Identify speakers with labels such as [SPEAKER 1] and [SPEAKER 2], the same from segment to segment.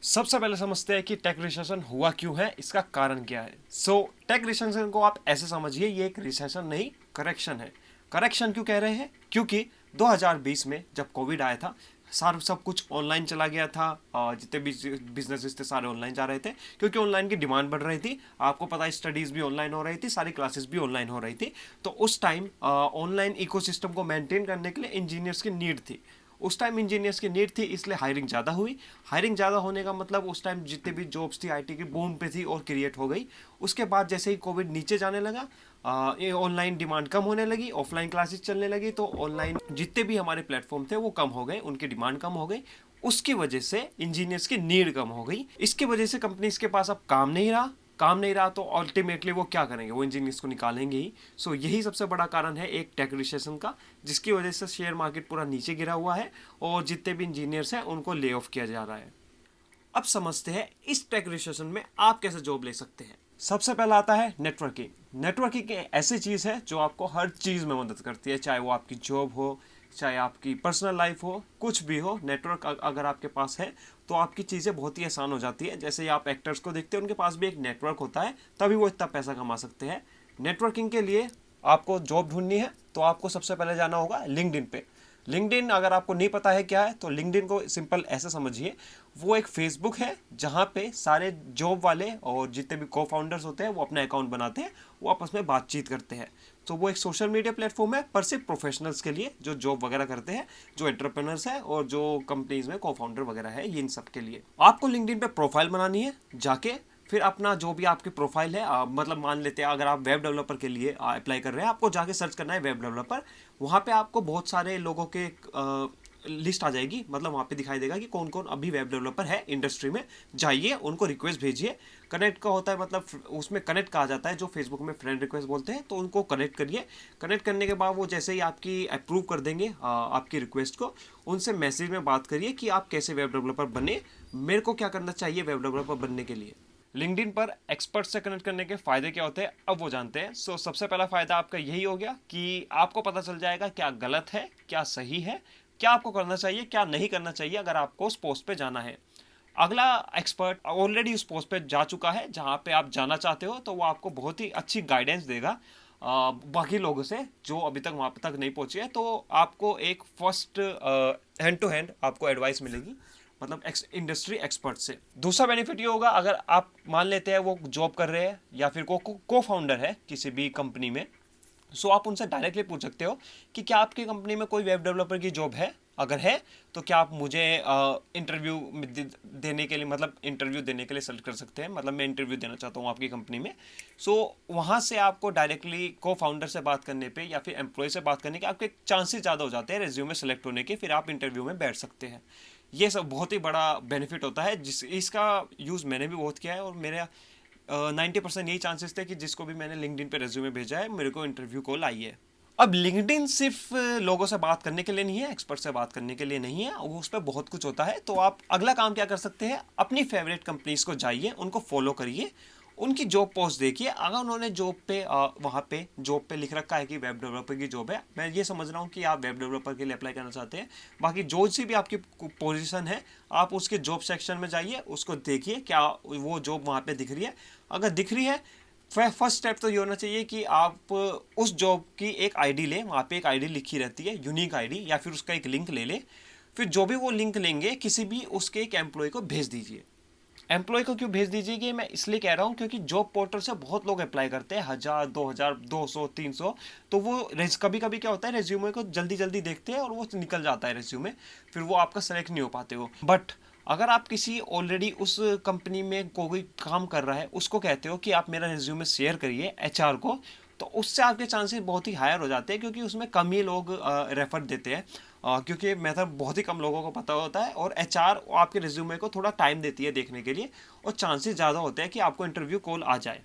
[SPEAKER 1] सबसे पहले समझते हैं कि टेक रिसेशन हुआ क्यों है, इसका कारण क्या है। टेक रिसेशन को आप ऐसे समझिए, ये एक रिसेशन नहीं, करेक्शन है। करेक्शन क्यों कह रहे हैं? क्योंकि 2020 में जब कोविड आया था, सारा सब कुछ ऑनलाइन चला गया था। जितने भी बिजनेसेस थे सारे ऑनलाइन जा रहे थे, क्योंकि ऑनलाइन की डिमांड बढ़ रही थी। आपको पता है, स्टडीज भी ऑनलाइन हो रही थी, सारी क्लासेस भी ऑनलाइन हो रही थी। तो उस टाइम ऑनलाइन इकोसिस्टम को मेंटेन करने के लिए इंजीनियर्स की नीड थी। उस टाइम इंजीनियर्स की नीड थी, इसलिए हायरिंग ज़्यादा हुई। हायरिंग ज़्यादा होने का मतलब उस टाइम जितने भी जॉब्स थी आईटी की बूम पे थी और क्रिएट हो गई। उसके बाद जैसे ही कोविड नीचे जाने लगा, ये ऑनलाइन डिमांड कम होने लगी, ऑफलाइन क्लासेस चलने लगी, तो ऑनलाइन जितने भी हमारे प्लेटफॉर्म थे वो कम हो गए, उनकी डिमांड कम हो गई। उसकी वजह से इंजीनियर्स की नीड कम हो गई। इसकी वजह से कंपनीज के पास अब काम नहीं रहा तो अल्टीमेटली वो क्या करेंगे, वो इंजीनियर्स को निकालेंगे ही। यही सबसे बड़ा कारण है एक टेक रिसेशन का, जिसकी वजह से शेयर मार्केट पूरा नीचे गिरा हुआ है और जितने भी इंजीनियर्स हैं उनको ले ऑफ किया जा रहा है। अब समझते हैं इस टेक रिसेशन में आप कैसे जॉब ले सकते हैं। सबसे पहला आता है नेटवर्किंग। नेटवर्किंग एक ऐसी चीज़ है जो आपको हर चीज़ में मदद करती है, चाहे वो आपकी जॉब हो, चाहे आपकी पर्सनल लाइफ हो, कुछ भी हो। नेटवर्क अगर आपके पास है तो आपकी चीज़ें बहुत ही आसान हो जाती है। जैसे आप एक्टर्स को देखते हैं, उनके पास भी एक नेटवर्क होता है, तभी वो इतना पैसा कमा सकते हैं। नेटवर्किंग के लिए आपको जॉब ढूंढनी है तो आपको सबसे पहले जाना होगा लिंक्डइन पे। लिंक्डइन अगर आपको नहीं पता है क्या है, तो लिंक्डइन को सिंपल ऐसे समझिए, वो एक फेसबुक है जहाँ पे सारे जॉब वाले और जितने भी को फाउंडर्स होते हैं वो अपना अकाउंट बनाते हैं, वो आपस में बातचीत करते हैं। तो वो एक सोशल मीडिया प्लेटफॉर्म है, पर सिर्फ प्रोफेशनल्स के लिए जो जॉब वगैरह करते हैं, जो एंटरप्रेनर्स हैं और जो कंपनीज में को फाउंडर वगैरह है, ये इन सब के लिए आपको लिंक्डइन पे प्रोफाइल बनानी है। जाके फिर अपना जो भी आपकी प्रोफाइल है, मतलब मान लेते हैं अगर आप वेब डेवलपर के लिए अप्लाई कर रहे हैं, आपको जाके सर्च करना है वेब डेवलपर। वहाँ पे आपको बहुत सारे लोगों के लिस्ट आ जाएगी, मतलब वहाँ पे दिखाई देगा कि कौन कौन अभी वेब डेवलपर है इंडस्ट्री में। जाइए, उनको रिक्वेस्ट भेजिए। कनेक्ट का होता है, मतलब उसमें कनेक्ट कहा जाता है, जो फेसबुक में फ्रेंड रिक्वेस्ट बोलते हैं, तो उनको कनेक्ट करिए। कनेक्ट करने के बाद वो जैसे ही आपकी अप्रूव कर देंगे आपकी रिक्वेस्ट को, उनसे मैसेज में बात करिए कि आप कैसे वेब डेवलपर बने, मेरे को क्या करना चाहिए वेब डेवलपर बनने के लिए। लिंक्डइन पर एक्सपर्ट से कनेक्ट करने के फायदे क्या होते हैं, अब वो जानते हैं। सबसे पहला फायदा आपका यही हो गया कि आपको पता चल जाएगा क्या गलत है, क्या सही है, क्या आपको करना चाहिए, क्या नहीं करना चाहिए अगर आपको उस पोस्ट पे जाना है। अगला, एक्सपर्ट ऑलरेडी उस पोस्ट पे जा चुका है जहाँ पे आप जाना चाहते हो, तो वो आपको बहुत ही अच्छी गाइडेंस देगा बाकी लोगों से जो अभी तक वहाँ तक नहीं पहुँचे हैं। तो आपको एक फर्स्ट हैंड टू हैंड आपको एडवाइस मिलेगी, मतलब इंडस्ट्री एक्सपर्ट से। दूसरा बेनिफिट ये होगा, अगर आप मान लेते हैं वो जॉब कर रहे हैं या फिर को फाउंडर है किसी भी कंपनी में, आप उनसे डायरेक्टली पूछ सकते हो कि क्या आपकी कंपनी में कोई वेब डेवलपर की जॉब है। अगर है तो क्या आप मुझे इंटरव्यू देने के लिए, मतलब इंटरव्यू देने के लिए सेलेक्ट कर सकते हैं, मतलब मैं इंटरव्यू देना चाहता हूँ आपकी कंपनी में। वहाँ से आपको डायरेक्टली को फाउंडर से बात करने पे या फिर एम्प्लॉय से बात करने के आपके चांसेस ज़्यादा हो जाते हैं रेज्यूमे सेलेक्ट होने के, फिर आप इंटरव्यू में बैठ सकते हैं। ये सब बहुत ही बड़ा बेनिफिट होता है, जिस इसका यूज़ मैंने भी बहुत किया है, और मेरे 90% यही चांसेस थे कि जिसको भी मैंने लिंक्डइन पे रेज्यूमे भेजा है मेरे को इंटरव्यू कॉल आई है। अब लिंक्डइन सिर्फ लोगों से बात करने के लिए नहीं है, एक्सपर्ट से बात करने के लिए नहीं है, उस पर बहुत कुछ होता है। तो आप अगला काम क्या कर सकते हैं, अपनी फेवरेट कंपनीज को जाइए, उनको फॉलो करिए, उनकी जॉब पोस्ट देखिए। अगर उन्होंने जॉब पे वहाँ पे जॉब पे लिख रखा है कि वेब डेवलपर की जॉब है, मैं ये समझ रहा हूँ कि आप वेब डेवलपर के लिए अप्लाई करना चाहते हैं, बाकी जो सी भी आपकी पोजीशन है, आप उसके जॉब सेक्शन में जाइए, उसको देखिए क्या वो जॉब वहाँ पे दिख रही है। अगर दिख रही है, फर्स्ट स्टेप तो ये होना चाहिए कि आप उस जॉब की एक आईडी लें। वहाँ पे एक आईडी लिखी रहती है, यूनिक आईडी, या फिर उसका एक लिंक ले लें। फिर जो भी वो लिंक लेंगे, किसी भी उसके एक एम्प्लॉय को भेज दीजिए। एम्प्लॉय को क्यों भेज दीजिए, कि मैं इसलिए कह रहा हूँ क्योंकि जॉब पोर्टल से बहुत लोग अप्लाई करते हैं, 1000, 2000, 200, 300। तो वो कभी कभी क्या होता है, रेज्यूमे को जल्दी जल्दी देखते हैं और वो निकल जाता है रेज्यूमे, फिर वो आपका सेलेक्ट नहीं हो पाते हो। बट अगर आप किसी ऑलरेडी उस कंपनी में कोई काम कर रहा है, उसको कहते हो कि आप मेरा रिज्यूमे शेयर करिए एचआर को, तो उससे आपके चांसेस बहुत ही हायर हो जाते हैं, क्योंकि उसमें कम ही लोग रेफर देते हैं, क्योंकि मेथड बहुत ही कम लोगों को पता होता है, और एचआर आपके रिज्यूमे को थोड़ा टाइम देती है देखने के लिए, और चांसेस ज़्यादा होते हैं कि आपको इंटरव्यू कॉल आ जाए।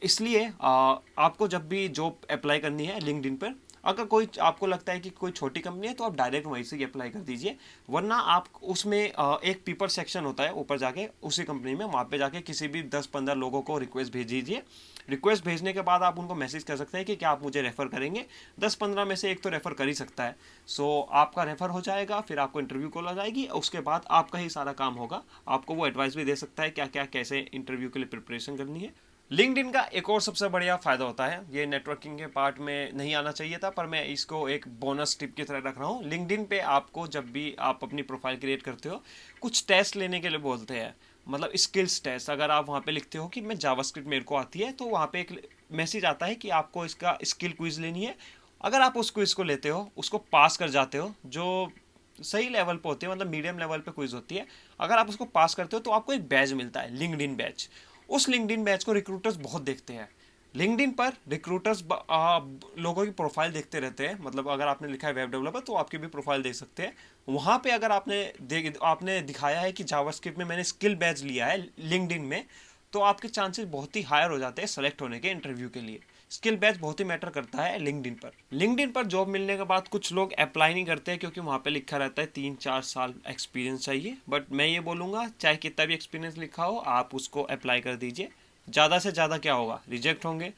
[SPEAKER 1] इसलिए आपको जब भी जॉब अप्लाई करनी है लिंक्डइन पर, अगर कोई आपको लगता है कि कोई छोटी कंपनी है, तो आप डायरेक्ट वहीं से ही अप्लाई कर दीजिए। वरना आप उसमें एक पीपल सेक्शन होता है ऊपर जाके उसी कंपनी में, वहाँ पे जाके किसी भी 10-15 लोगों को रिक्वेस्ट भेज दीजिए। रिक्वेस्ट भेजने के बाद आप उनको मैसेज कर सकते हैं कि क्या आप मुझे रेफ़र करेंगे। 10-15 में से एक तो रेफ़र कर ही सकता है। सो आपका रेफ़र हो जाएगा, फिर आपको इंटरव्यू कॉल आ जाएगी, उसके बाद आपका ही सारा काम होगा। आपको वो एडवाइस भी दे सकता है क्या क्या कैसे इंटरव्यू के लिए प्रिपरेशन करनी है। लिंक्डइन का एक और सबसे बढ़िया फ़ायदा होता है, ये नेटवर्किंग के पार्ट में नहीं आना चाहिए था पर मैं इसको एक बोनस टिप की तरह रख रहा हूँ। लिंक्डइन पे आपको जब भी आप अपनी प्रोफाइल क्रिएट करते हो, कुछ टेस्ट लेने के लिए बोलते हैं, मतलब स्किल्स टेस्ट। अगर आप वहाँ पे लिखते हो कि मैं जावास्क्रिप्ट मेरे को आती है, तो वहाँ पे एक मैसेज आता है कि आपको इसका स्किल क्विज लेनी है। अगर आप उस क्विज को लेते हो, उसको पास कर जाते हो, जो सही लेवल पे होती है, मतलब मीडियम लेवल पे क्विज होती है, अगर आप उसको पास करते हो तो आपको एक बैज मिलता है, लिंक्डइन बैच। उस लिंक्डइन बैच को रिक्रूटर्स बहुत देखते हैं। लिंक्डइन पर रिक्रूटर्स लोगों की प्रोफाइल देखते रहते हैं, मतलब अगर आपने लिखा है वेब डेवलपर तो आपकी भी प्रोफाइल देख सकते हैं। वहाँ पे अगर आपने दिखाया है कि जावास्क्रिप्ट में मैंने स्किल बैच लिया है लिंक्डइन में, तो आपके चांसेस बहुत ही हायर हो जाते हैं सेलेक्ट होने के इंटरव्यू के लिए। स्किल बैच बहुत ही मैटर करता है लिंक्डइन पर। लिंक्डइन पर जॉब मिलने के बाद कुछ लोग अप्लाई नहीं करते हैं क्योंकि वहाँ पे लिखा रहता है 3-4 साल एक्सपीरियंस चाहिए। बट मैं ये बोलूँगा, चाहे कितना भी एक्सपीरियंस लिखा हो, आप उसको अप्लाई कर दीजिए। ज़्यादा से ज़्यादा क्या होगा, रिजेक्ट होंगे।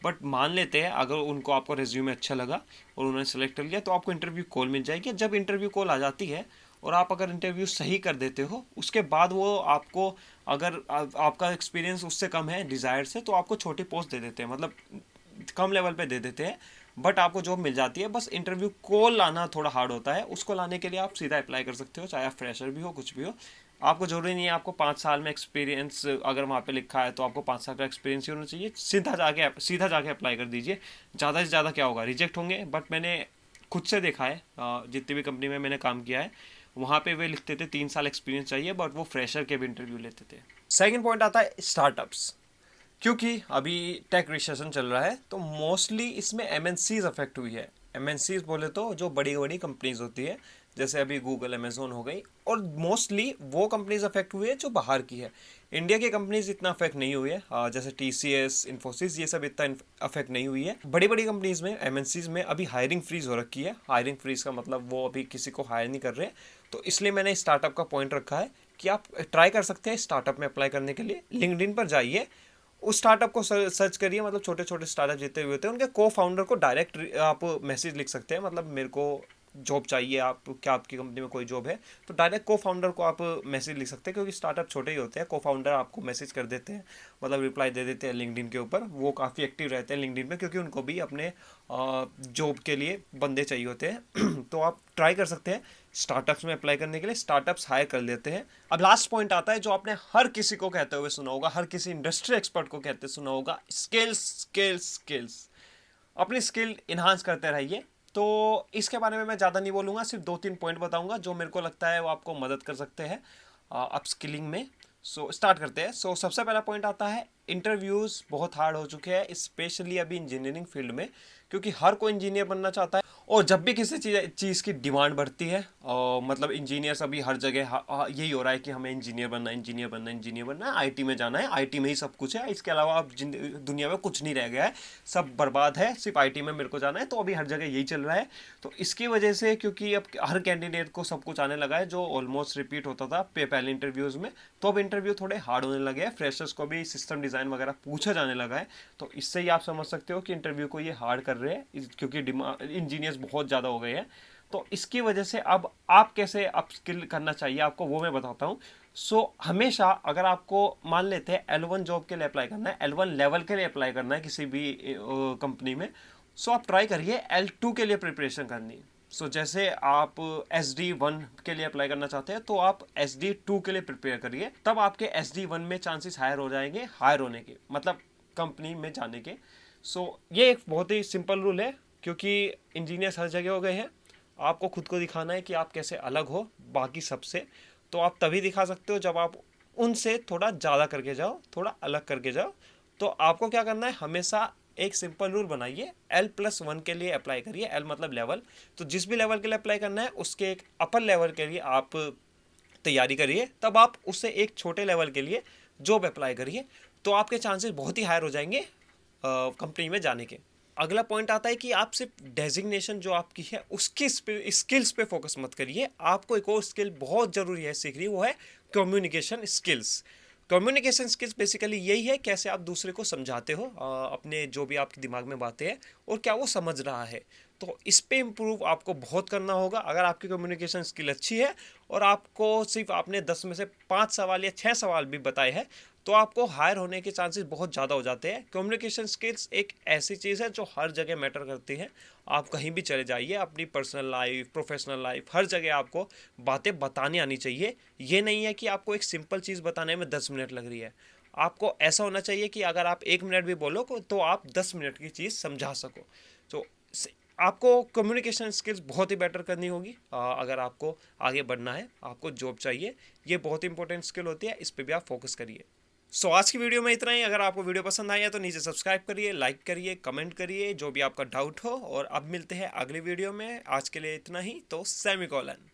[SPEAKER 1] बट मान लेते हैं अगर उनको आपको रिज्यूमे अच्छा लगा और उन्होंने सेलेक्ट कर लिया, तो आपको इंटरव्यू कॉल मिल जाएगी। जब इंटरव्यू कॉल आ जाती है और आप अगर इंटरव्यू सही कर देते हो, उसके बाद वो आपको, अगर आपका एक्सपीरियंस उससे कम है डिज़ायर से, तो आपको छोटी पोस्ट दे देते हैं, मतलब कम लेवल पे दे देते हैं, बट आपको जॉब मिल जाती है। बस इंटरव्यू कॉल लाना थोड़ा हार्ड होता है, उसको लाने के लिए आप सीधा अप्लाई कर सकते हो, चाहे आप फ्रेशर भी हो, कुछ भी हो। आपको जरूरी नहीं है आपको 5 साल में एक्सपीरियंस, अगर वहाँ पे लिखा है तो आपको 5 साल का एक्सपीरियंस ही होना चाहिए। सीधा जाके अप्लाई कर दीजिए। ज़्यादा से ज़्यादा क्या होगा, रिजेक्ट होंगे। बट मैंने खुद से देखा है, जितनी भी कंपनी में मैंने काम किया है, वहाँ पे वे लिखते थे 3 साल एक्सपीरियंस चाहिए, बट वो फ्रेशर के भी इंटरव्यू लेते थे। सेकेंड पॉइंट आता है स्टार्टअप्स। क्योंकि अभी टेक रिसेशन चल रहा है, तो मोस्टली इसमें एमएनसीज अफेक्ट हुई है। एमएनसीज बोले तो जो बड़ी बड़ी कंपनीज होती है, जैसे अभी गूगल, अमेजोन हो गई, और मोस्टली वो कंपनीज अफेक्ट हुई है जो बाहर की है। इंडिया की कंपनीज इतना अफेक्ट नहीं हुई है, जैसे टीसीएस, इन्फोसिस, ये सब इतना अफेक्ट नहीं हुई है। बड़ी बड़ी कंपनीज में, एमएनसीज में अभी हायरिंग फ्रीज हो रखी है। हायरिंग फ्रीज का मतलब वो अभी किसी को हायर नहीं कर रहे, तो इसलिए मैंने स्टार्टअप का पॉइंट रखा है कि आप ट्राई कर सकते हैं स्टार्टअप में अप्लाई करने के लिए। लिंक्डइन पर जाइए, उस स्टार्टअप को सर्च करिए, मतलब छोटे छोटे स्टार्टअप जितने भी होते हैं उनके को फाउंडर को डायरेक्ट आप मैसेज लिख सकते हैं, मतलब मेरे को जॉब चाहिए, आप क्या आपकी कंपनी में कोई जॉब है, तो डायरेक्ट को फाउंडर को आप मैसेज लिख सकते हैं। क्योंकि स्टार्टअप छोटे ही होते हैं, को फाउंडर आपको मैसेज कर देते हैं, मतलब रिप्लाई दे देते हैं लिंक्डइन के ऊपर। वो काफ़ी एक्टिव रहते हैं लिंक्डइन पे, क्योंकि उनको भी अपने जॉब के लिए बंदे चाहिए होते हैं। तो आप ट्राई कर सकते हैं स्टार्टअप्स में अप्लाई करने के लिए, स्टार्टअप्स हायर कर लेते हैं। अब लास्ट पॉइंट आता है जो आपने हर किसी को कहते हुए सुना होगा, हर किसी इंडस्ट्री एक्सपर्ट को कहते सुना होगा, स्किल्स स्किल्स स्किल्स। अपनी स्किल इन्हांस करते रहिए। तो इसके बारे में मैं ज़्यादा नहीं बोलूँगा, सिर्फ 2-3 पॉइंट बताऊँगा जो मेरे को लगता है वो आपको मदद कर सकते हैं अपस्किलिंग में। सो स्टार्ट करते हैं। सो सबसे पहला पॉइंट आता है, इंटरव्यूज़ बहुत हार्ड हो चुके हैं, स्पेशली अभी इंजीनियरिंग फील्ड में, क्योंकि हर कोई इंजीनियर बनना चाहता है। और जब भी किसी चीज़ की डिमांड बढ़ती है, मतलब इंजीनियर्स अभी हर जगह यही हो रहा है कि हमें इंजीनियर बनना है, इंजीनियर बनना है, इंजीनियर बनना है, आईटी में जाना है, आईटी में ही सब कुछ है, इसके अलावा अब दुनिया में कुछ नहीं रह गया है, सब बर्बाद है, सिर्फ आईटी में मेरे को जाना है। तो अभी हर जगह यही चल रहा है। तो इसकी वजह से, क्योंकि अब हर कैंडिडेट को सब कुछ आने लगा है, जो ऑलमोस्ट रिपीट होता था पहले इंटरव्यूज़ में, तो अब इंटरव्यू थोड़े हार्ड होने लगे हैं। फ्रेशर्स को भी सिस्टम डिज़ाइन वगैरह पूछा जाने लगा है। तो इससे ही आप समझ सकते हो कि इंटरव्यू को ये हार्ड कर रहे हैं, क्योंकि इंजीनियर्स बहुत ज़्यादा हो गए हैं। तो इसकी वजह से अब आप कैसे अपस्किल करना चाहिए आपको, वो मैं बताता हूँ। हमेशा अगर आपको, मान लेते हैं L1 जॉब के लिए अप्लाई करना है, L1 लेवल के लिए अप्लाई करना है किसी भी कंपनी में, आप ट्राई करिए L2 के लिए प्रिपरेशन करनी। जैसे आप SD1 के लिए अप्लाई करना चाहते हैं, तो आप SD2 के लिए प्रिपेयर करिए, तब आपके SD1 में चांसेस हायर हो जाएंगे, हायर होने के, मतलब कंपनी में जाने के। ये एक बहुत ही सिंपल रूल है, क्योंकि इंजीनियर्स हर जगह हो गए हैं। आपको खुद को दिखाना है कि आप कैसे अलग हो बाकी सबसे। तो आप तभी दिखा सकते हो जब आप उनसे थोड़ा ज़्यादा करके जाओ, थोड़ा अलग करके जाओ। तो आपको क्या करना है, हमेशा एक सिंपल रूल बनाइए, L+1 के लिए अप्लाई करिए। L मतलब लेवल, तो जिस भी लेवल के लिए अप्लाई करना है उसके एक अपर लेवल के लिए आप तैयारी करिए, तब आप उससे एक छोटे लेवल के लिए जॉब अप्लाई करिए, तो आपके चांसेस बहुत ही हायर हो जाएंगे कंपनी में जाने के। अगला पॉइंट आता है कि आप सिर्फ डेजिग्नेशन जो आपकी है उसकी स्किल्स पे फोकस मत करिए। आपको एक और स्किल बहुत ज़रूरी है सीखनी, वो है communication skills. Communication skills basically यही है कैसे आप दूसरे को समझाते हो अपने जो भी आपके दिमाग में बातें हैं और क्या वो समझ रहा है। तो इस पे इम्प्रूव आपको बहुत करना होगा। अगर आपकी कम्युनिकेशन स्किल अच्छी है और आपको सिर्फ आपने 10 में से 5 सवाल या 6 सवाल भी बताए हैं तो आपको हायर होने के चांसेस बहुत ज़्यादा हो जाते हैं। कम्युनिकेशन स्किल्स एक ऐसी चीज़ है जो हर जगह मैटर करती है। आप कहीं भी चले जाइए, अपनी पर्सनल लाइफ, प्रोफेशनल लाइफ, हर जगह आपको बातें बतानी आनी चाहिए। ये नहीं है कि आपको एक सिंपल चीज़ बताने में 10 मिनट लग रही है। आपको ऐसा होना चाहिए कि अगर आप 1 मिनट भी बोलो तो आप 10 मिनट की चीज़ समझा सको। तो आपको कम्युनिकेशन स्किल्स बहुत ही बेटर करनी होगी अगर आपको आगे बढ़ना है, आपको जॉब चाहिए। ये बहुत इंपॉर्टेंट स्किल होती है, इस पर भी आप फोकस करिए। आज की वीडियो में इतना ही। अगर आपको वीडियो पसंद आई है तो नीचे सब्सक्राइब करिए, लाइक करिए, कमेंट करिए जो भी आपका डाउट हो, और अब मिलते हैं अगली वीडियो में। आज के लिए इतना ही, तो सेमीकोलन।